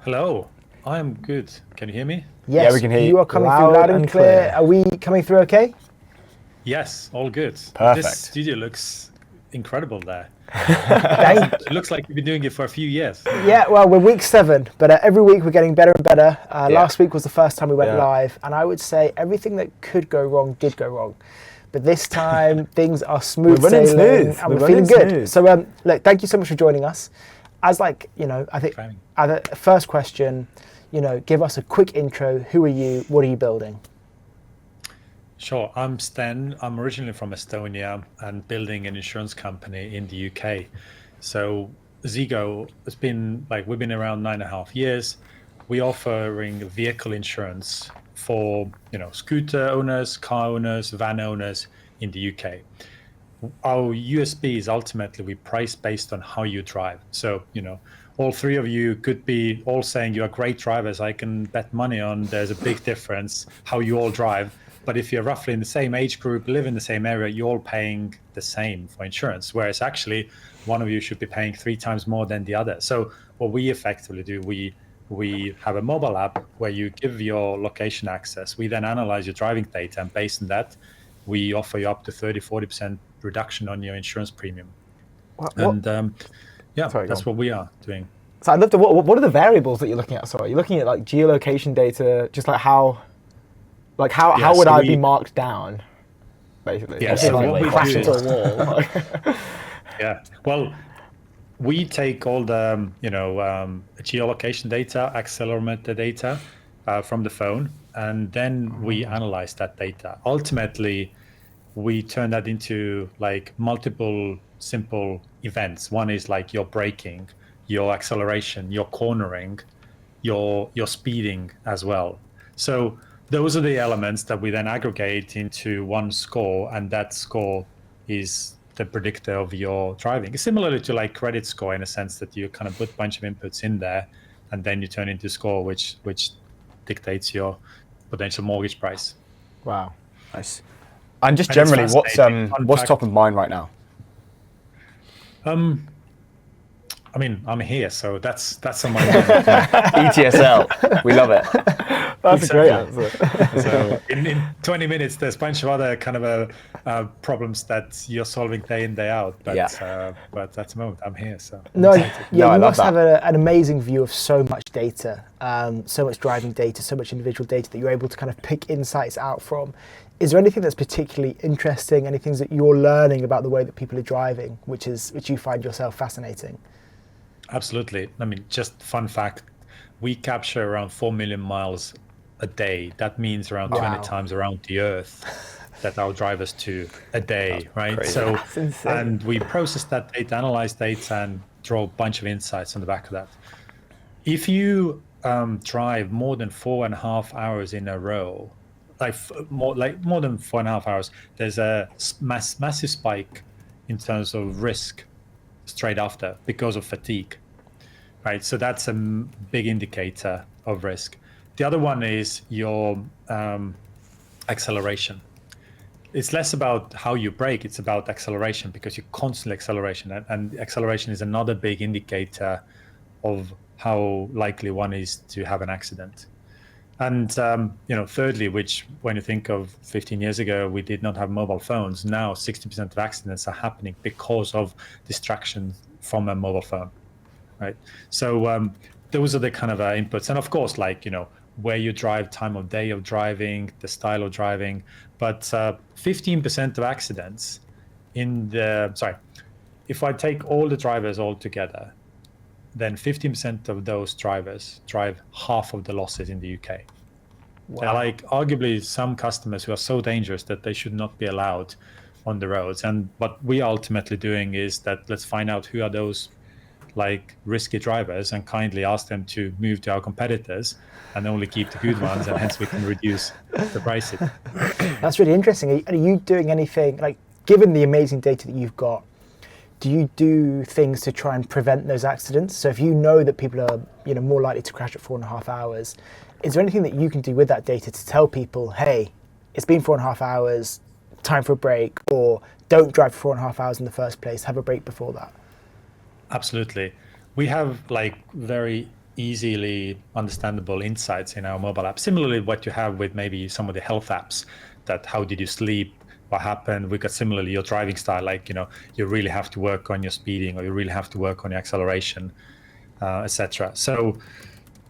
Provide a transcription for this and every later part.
Hello, I'm good. Can you hear me? Yes, we can hear you you are coming through loud and clear. Are we coming through okay? Yes, all good. This Perfect. studio looks incredible there. Thank It looks like you've been doing it for a few years. Yeah, well, we're week 7, but every week we're getting better and better. Last week was the first time we went live, and I would say everything that could go wrong did go wrong. But this time things are smooth running sailing, smooth. and We're we're feeling running good. smooth. So, look, thank you so much for joining us. As I think Fine. the first question, give us a quick intro. Who are you? What are you building? Sure, I'm Sten. I'm originally from Estonia and building an insurance company in the UK. So Zego has been we've been around 9.5 years. We're offering vehicle insurance for scooter owners, car owners, van owners in the UK. Our USB is ultimately we price based on how you drive. So, all three of you could be all saying you are great drivers. I can bet money on there's a big difference how you all drive. But if you're roughly in the same age group, live in the same area, you're all paying the same for insurance. Whereas actually one of you should be paying 3 times more than the other. So what we effectively do, we have a mobile app where you give your location access. We then analyze your driving data, and based on that, we offer you up to 30-40% reduction on your insurance premium. And that's what we are doing. So I'd love to. What are the variables that you're looking at? Sorry, you're looking at like geolocation data, just like how would I be marked down, basically? Yeah. So what we crash do into is, a wall. yeah. Well, we take all the geolocation data, accelerometer data from the phone, and then we analyze that data. Ultimately, we turn that into multiple simple events. One is like your braking, your acceleration, your cornering, your speeding as well. So those are the elements that we then aggregate into one score, and that score is the predictor of your driving. Similarly to credit score, in a sense that you kind of put a bunch of inputs in there, and then you turn into score, which dictates your potential mortgage price. Wow, nice. And just generally, what's top of mind right now? I mean, I'm here, so that's on my mind. ETSL, we love it. That's a great answer. So in 20 minutes, there's a bunch of other kind of problems that you're solving day in, day out. But but at the moment, I'm here. So you must have an amazing view of so much data, so much driving data, so much individual data that you're able to kind of pick insights out from. Is there anything that's particularly interesting? Any things that you're learning about the way that people are driving, which you find yourself fascinating? Absolutely. I mean, just fun fact, we capture around 4 million miles a day. That means around 20 times around the Earth that our drivers do a day, right? Crazy. So, and we process that data, analyze data, and draw a bunch of insights on the back of that. If you drive more than 4.5 hours in a row, more than 4.5 hours, there's a massive spike in terms of risk straight after because of fatigue, right? So that's a big indicator of risk. The other one is your acceleration. It's less about how you brake, it's about acceleration, because you're constantly acceleration, and acceleration is another big indicator of how likely one is to have an accident. And thirdly, which when you think of 15 years ago, we did not have mobile phones. Now 60% of accidents are happening because of distraction from a mobile phone, right? So those are the kind of inputs. And of course, where you drive, time of day of driving, the style of driving. But 15% of accidents if I take all the drivers all together, then 15% of those drivers drive half of the losses in the UK. Wow. They're arguably some customers who are so dangerous that they should not be allowed on the roads. And what we are ultimately doing is that let's find out who are those risky drivers and kindly ask them to move to our competitors and only keep the good ones, and hence we can reduce the prices. That's really interesting. Are you doing anything, given the amazing data that you've got, do you do things to try and prevent those accidents? So if you know that people are more likely to crash at 4.5 hours, is there anything that you can do with that data to tell people, hey, it's been 4.5 hours, time for a break, or don't drive for 4.5 hours in the first place, have a break before that? Absolutely. We have very easily understandable insights in our mobile app. Similarly, what you have with maybe some of the health apps, that how did you sleep, what happened. We got similarly your driving style, like, you really have to work on your speeding, or you really have to work on your acceleration, etc. So,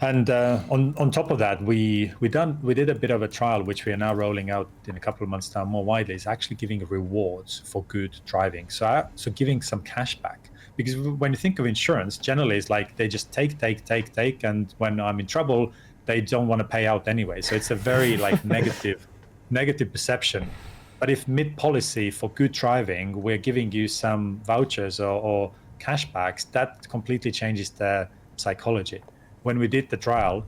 and on top of that, we did a bit of a trial, which we are now rolling out in a couple of months' time more widely. Is actually giving rewards for good driving. So giving some cash back, because when you think of insurance, generally it's like they just take, and when I'm in trouble, they don't want to pay out anyway. So it's a very like negative perception. But if mid policy for good driving, we're giving you some vouchers or cashbacks, that completely changes the psychology. When we did the trial,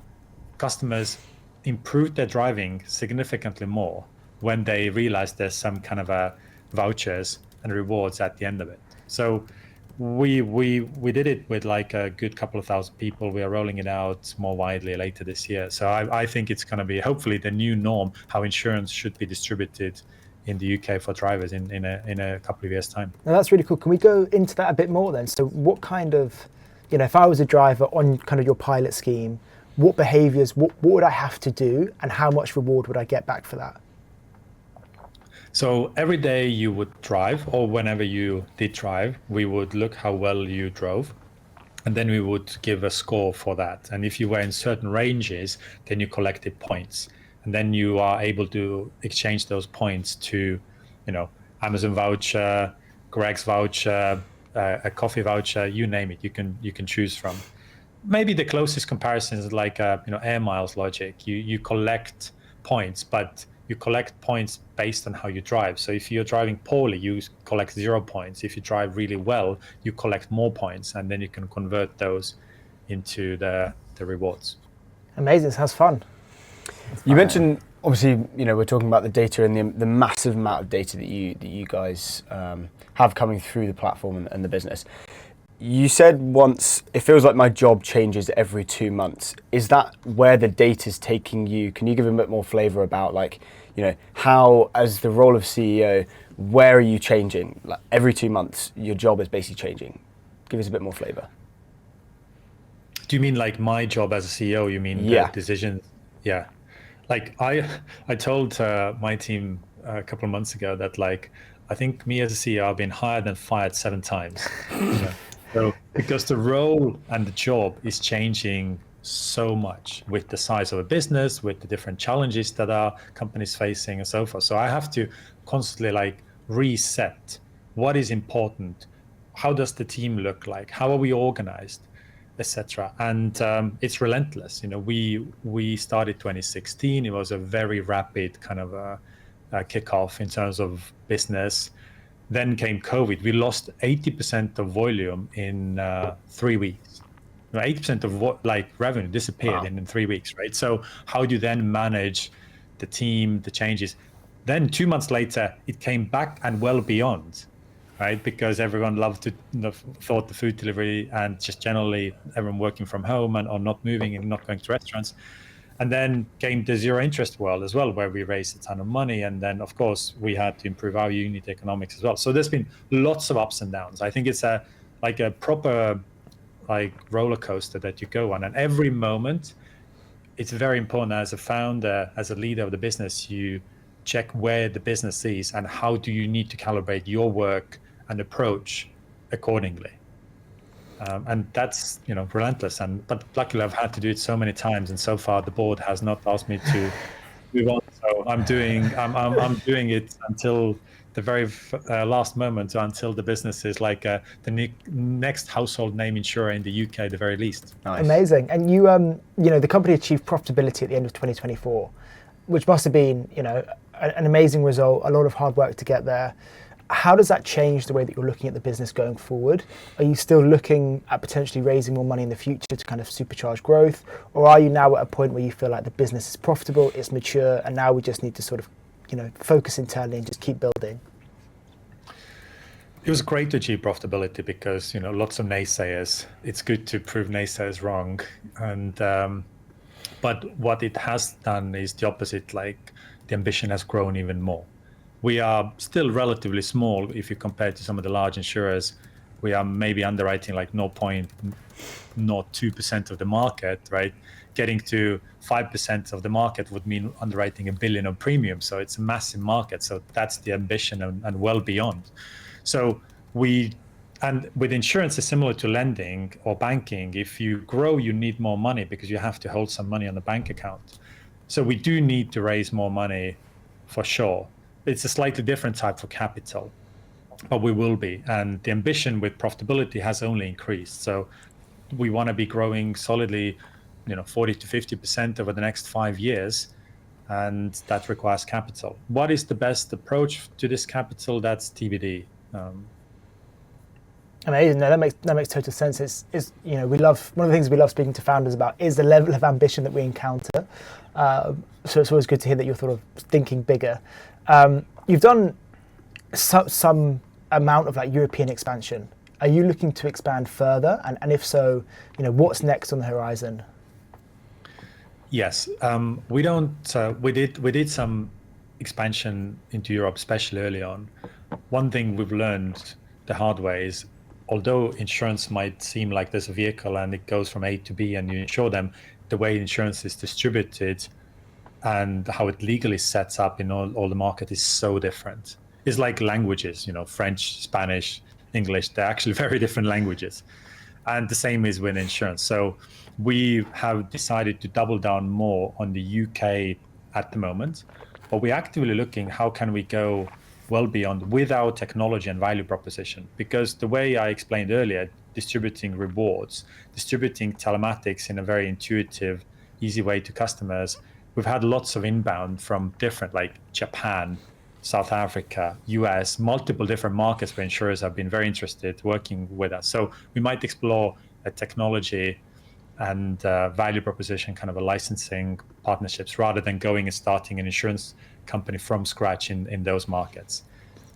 customers improved their driving significantly more when they realized there's some kind of a vouchers and rewards at the end of it. So we did it with like a good couple of thousand people. We are rolling it out more widely later this year. So I think it's going to be hopefully the new norm, how insurance should be distributed in the UK for drivers in a couple of years' time. Now that's really cool. Can we go into that a bit more then? So what kind of, if I was a driver on kind of your pilot scheme, what behaviors, what would I have to do, and how much reward would I get back for that? So every day you would drive, or whenever you did drive, we would look how well you drove, and then we would give a score for that. And if you were in certain ranges, then you collected points, and then you are able to exchange those points to, Amazon voucher, Greg's voucher, a coffee voucher, you name it. You can choose from. Maybe the closest comparison is like air miles logic. You collect points, but you collect points based on how you drive. So if you're driving poorly, you collect 0 points. If you drive really well, you collect more points, and then you can convert those into the rewards. Amazing. Sounds fun. You mentioned, obviously, we're talking about the data and the massive amount of data that you guys have coming through the platform and the business. You said once, it feels like my job changes every 2 months. Is that where the data is taking you? Can you give a bit more flavor about how, as the role of CEO, where are you changing? Like every 2 months, your job is basically changing. Give us a bit more flavor. Do you mean like my job as a CEO? You mean the decisions? Yeah. Like I told my team a couple of months ago that I think me as a CEO, I've been hired and fired 7 times. So because the role and the job is changing so much with the size of a business, with the different challenges that our companies facing and so forth. So I have to constantly reset what is important. How does the team look like? How are we organized? Etc. And it's relentless. We started 2016. It was a very rapid kind of a kickoff in terms of business. Then came COVID. We lost 80% of volume in 3 weeks. 80% of revenue disappeared in 3 weeks, right? So how do you then manage the team, the changes? Then 2 months later, it came back and well beyond. Right, because everyone loved to thought the food delivery and just generally everyone working from home or not moving and not going to restaurants. And then came the zero interest world as well, where we raised a ton of money. And then, of course, we had to improve our unit economics as well. So there's been lots of ups and downs. I think it's a proper roller coaster that you go on. And every moment, it's very important as a founder, as a leader of the business, you check where the business is and how do you need to calibrate your work and approach accordingly. And that's relentless. But luckily I've had to do it so many times, and so far the board has not asked me to move on. So I'm doing it until the very last moment, until the business is the next household name insurer in the UK at the very least. Nice. Amazing. And you the company achieved profitability at the end of 2024, which must have been an amazing result, a lot of hard work to get there. How does that change the way that you're looking at the business going forward? Are you still looking at potentially raising more money in the future to kind of supercharge growth? Or are you now at a point where you feel like the business is profitable, it's mature, and now we just need to sort of, focus internally and just keep building? It was great to achieve profitability because, lots of naysayers. It's good to prove naysayers wrong. And but what it has done is the opposite, the ambition has grown even more. We are still relatively small if you compare to some of the large insurers. We are maybe underwriting 0.1% 0.2% of the market, right? Getting to 5% of the market would mean underwriting $1 billion of premium. So it's a massive market. So that's the ambition and well beyond. So and with insurance, it's similar to lending or banking. If you grow, you need more money because you have to hold some money on the bank account. So we do need to raise more money for sure. It's a slightly different type of capital, but we will be. And the ambition with profitability has only increased. So we want to be growing solidly, 40 to 50% over the next 5 years. And that requires capital. What is the best approach to this capital? That's TBD. Amazing. No, that makes total sense. It's we love, one of the things we love speaking to founders about is the level of ambition that we encounter. So it's always good to hear that you're sort of thinking bigger. You've done some amount of like European expansion. Are you looking to expand further? And if so, what's next on the horizon? Yes, we did some expansion into Europe, especially early on. One thing we've learned the hard way is, although insurance might seem like there's a vehicle and it goes from A to B and you insure them, the way insurance is distributed and how it legally sets up in all the market is so different. It's like languages, French, Spanish, English, they're actually very different languages. And the same is with insurance. So we have decided to double down more on the UK at the moment, but we're actively looking how can we go well beyond with our technology and value proposition. Because the way I explained earlier, distributing rewards, distributing telematics in a very intuitive, easy way to customers, we've had lots of inbound from different, like Japan, South Africa, US, multiple different markets where insurers have been very interested working with us. So we might explore a technology and value proposition, kind of a licensing partnerships, rather than going and starting an insurance company from scratch in those markets.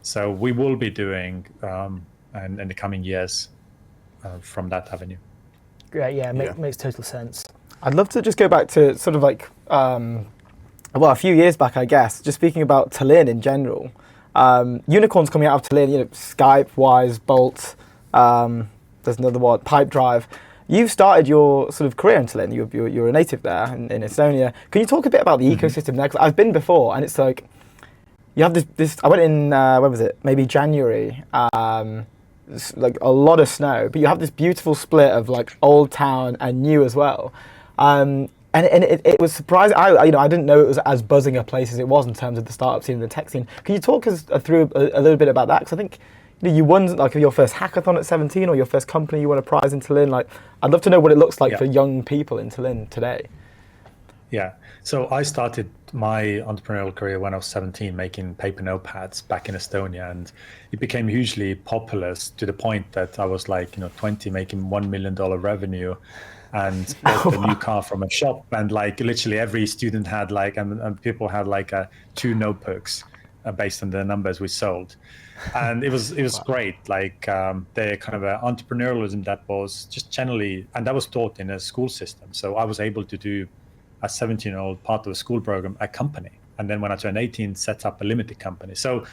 So we will be doing in the coming years from that avenue. Great, yeah, makes total sense. I'd love to just go back to sort of like, a few years back, I guess, just speaking about Tallinn in general. Unicorns coming out of Tallinn, Skype, Wise, Bolt, there's another one, Pipedrive. You've started your sort of career in Tallinn. You're a native there in Estonia. Can you talk a bit about the ecosystem there? Because I've been before, and it's like you have this. I went in when was it? Maybe January. Like a lot of snow, but you have this beautiful split of like old town and new as well. And it was surprising. I didn't know it was as buzzing a place as it was in terms of the startup scene and the tech scene. Can you talk us through a little bit about that? Because I think you won like your first hackathon at 17 or your first company you won a prize in Tallinn. Like, I'd love to know what it looks like for young people in Tallinn today. Yeah. So I started my entrepreneurial career when I was 17, making paper notepads back in Estonia, and it became hugely popular to the point that I was like, 20, making $1 million revenue, and bought a new car from a shop, and like literally every student had like, and people had like 2 notebooks based on the numbers we sold. And it was great. Like the kind of entrepreneurialism that was just generally, and that was taught in a school system. So I was able to do a 17-year-old part of a school program, a company. And then when I turned 18, set up a limited company. So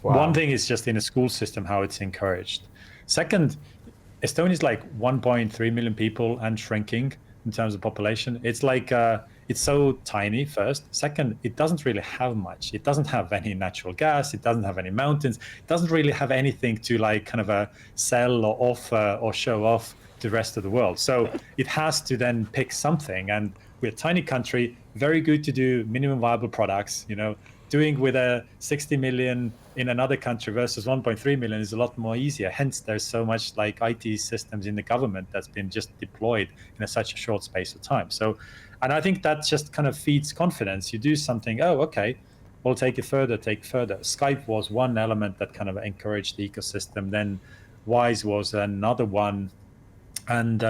one thing is just in a school system, how it's encouraged. Second, Estonia is like 1.3 million people and shrinking in terms of population. It's like, it's so tiny first. Second, it doesn't really have much. It doesn't have any natural gas. It doesn't have any mountains. It doesn't really have anything to like kind of sell or offer or show off to the rest of the world. So it has to then pick something. And we're a tiny country, very good to do minimum viable products, doing with a 60 million in another country versus 1.3 million is a lot more easier. Hence, there's so much like IT systems in the government that's been just deployed in such a short space of time. So, and I think that just kind of feeds confidence. You do something, oh, okay, we'll take it further, Skype was one element that kind of encouraged the ecosystem. Then Wise was another one. And,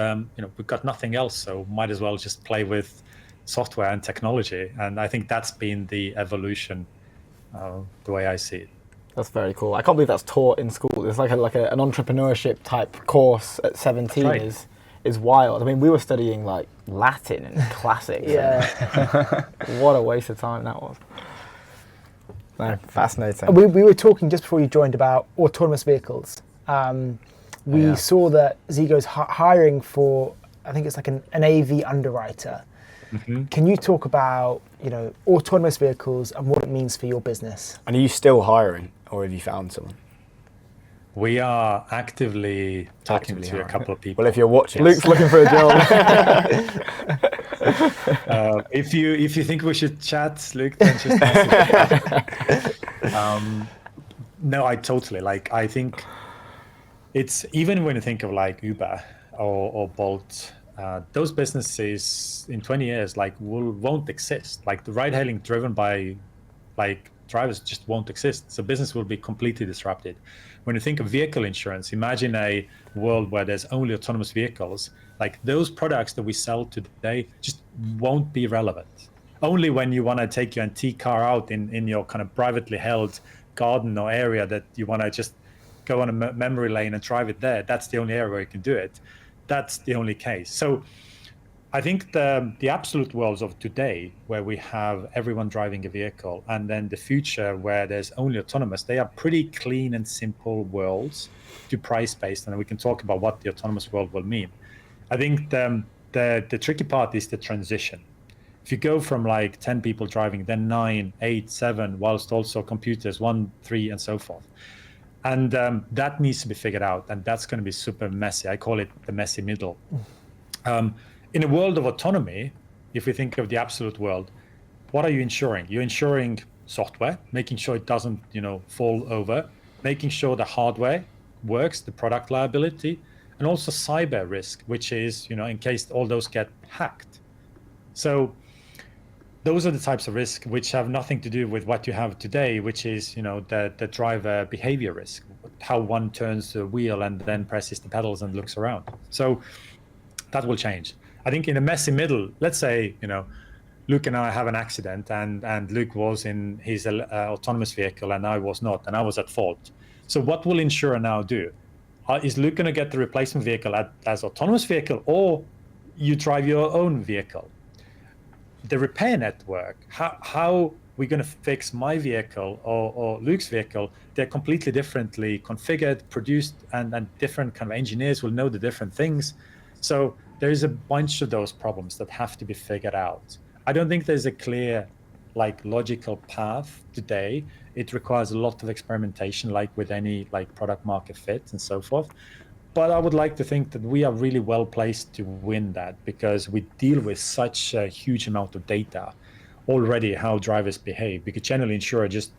we've got nothing else, so might as well just play with software and technology. And I think that's been the evolution, the way I see it. That's very cool. I can't believe that's taught in school. It's like an entrepreneurship type course at 17 is wild. I mean, we were studying like Latin and classics. Yeah. What a waste of time that was. No, fascinating. We were talking just before you joined about autonomous vehicles. we saw that Zego's hiring for, I think it's like an AV underwriter. Can you talk about, autonomous vehicles and what it means for your business? And are you still hiring, or have you found someone? We are actively talking to a couple of people. Well, if you're watching, Luke's looking for a job. If you think we should chat, Luke, then just message. No, I totally I think it's, even when you think of like Uber or Bolt, those businesses in 20 years won't exist. Like the ride-hailing driven by drivers just won't exist. So business will be completely disrupted. When you think of vehicle insurance, imagine a world where there's only autonomous vehicles. Like those products that we sell today just won't be relevant. Only when you want to take your antique car out in your kind of privately held garden or area that you want to just go on a memory lane and drive it there. That's the only area where you can do it. That's the only case. So I think the absolute worlds of today, where we have everyone driving a vehicle, and then the future where there's only autonomous, they are pretty clean and simple worlds to price based, and we can talk about what the autonomous world will mean. I think the tricky part is the transition. If you go from 10 people driving, then 9, 8, 7, whilst also computers 1, 3, and so forth. And that needs to be figured out, and that's going to be super messy. I call it the messy middle. In a world of autonomy, if we think of the absolute world, what are you insuring? You're insuring software, making sure it doesn't, fall over, making sure the hardware works, the product liability, and also cyber risk, which is, in case all those get hacked. So those are the types of risk which have nothing to do with what you have today, which is, the driver behavior risk, how one turns the wheel and then presses the pedals and looks around. So that will change. I think in a messy middle, let's say, Luke and I have an accident, and Luke was in his autonomous vehicle and I was not, and I was at fault. So what will insurer now do? Is Luke going to get the replacement vehicle as autonomous vehicle, or you drive your own vehicle? The repair network, how we're going to fix my vehicle or Luke's vehicle, they're completely differently configured, produced, and different kind of engineers will know the different things. So there is a bunch of those problems that have to be figured out. I don't think there's a clear, logical path today. It requires a lot of experimentation, like with any product market fit and so forth. But I would like to think that we are really well placed to win that, because we deal with such a huge amount of data already, how drivers behave. Because generally, insurer just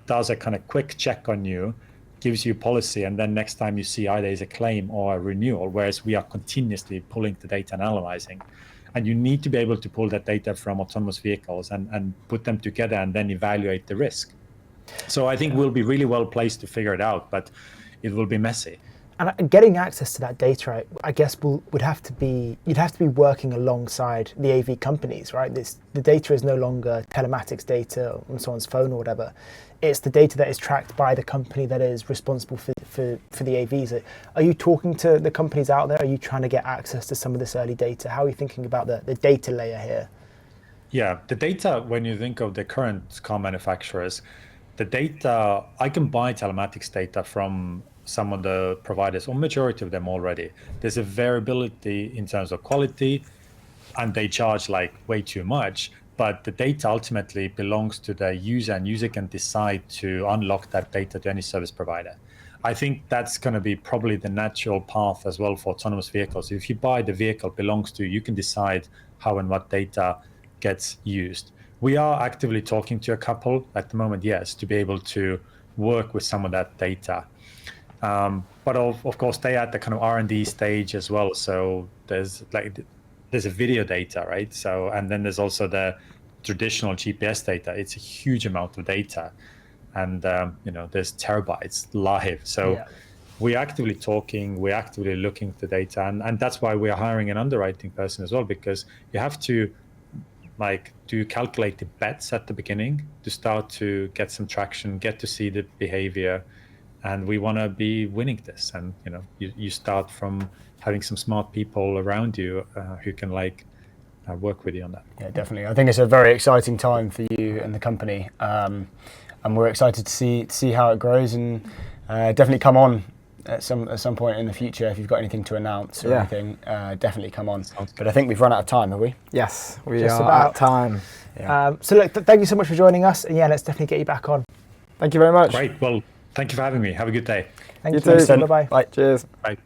does a kind of quick check on you, gives you policy, and then next time you see either is a claim or a renewal, whereas we are continuously pulling the data and analyzing. And you need to be able to pull that data from autonomous vehicles and put them together and then evaluate the risk. So I think we'll be really well placed to figure it out, but it will be messy. And getting access to that data, I guess, you'd have to be working alongside the AV companies, right? The data is no longer telematics data on someone's phone or whatever. It's the data that is tracked by the company that is responsible for the AVs. Are you talking to the companies out there? Are you trying to get access to some of this early data? How are you thinking about the data layer here? Yeah, the data, when you think of the current car manufacturers, the data, I can buy telematics data from some of the providers, or majority of them already. There's a variability in terms of quality, and they charge way too much, but the data ultimately belongs to the user, and user can decide to unlock that data to any service provider. I think that's going to be probably the natural path as well for autonomous vehicles. If you buy the vehicle belongs to you, can decide how and what data gets used. We are actively talking to a couple at the moment, yes, to be able to work with some of that data. But of course, they are at the kind of R&D stage as well. So there's a video data, right? So, and then there's also the traditional GPS data. It's a huge amount of data, and there's terabytes live. So we're actively talking, we're actively looking at the data, and that's why we are hiring an underwriting person as well, because you have to do calculated bets at the beginning to start to get some traction, get to see the behavior. And we want to be winning this. And, you start from having some smart people around you who can work with you on that. Yeah, definitely. I think it's a very exciting time for you and the company. And we're excited to see how it grows, and definitely come on at some point in the future, if you've got anything to announce or Yeah. anything, definitely come on. Sounds good. But I think we've run out of time, have we? Yes, we Just are about. at time. Yeah. So look, thank you so much for joining us. And yeah, let's definitely get you back on. Thank you very much. Great. Well, thank you for having me. Have a good day. Thank You you. too. Bye-bye. Bye. Cheers. Bye.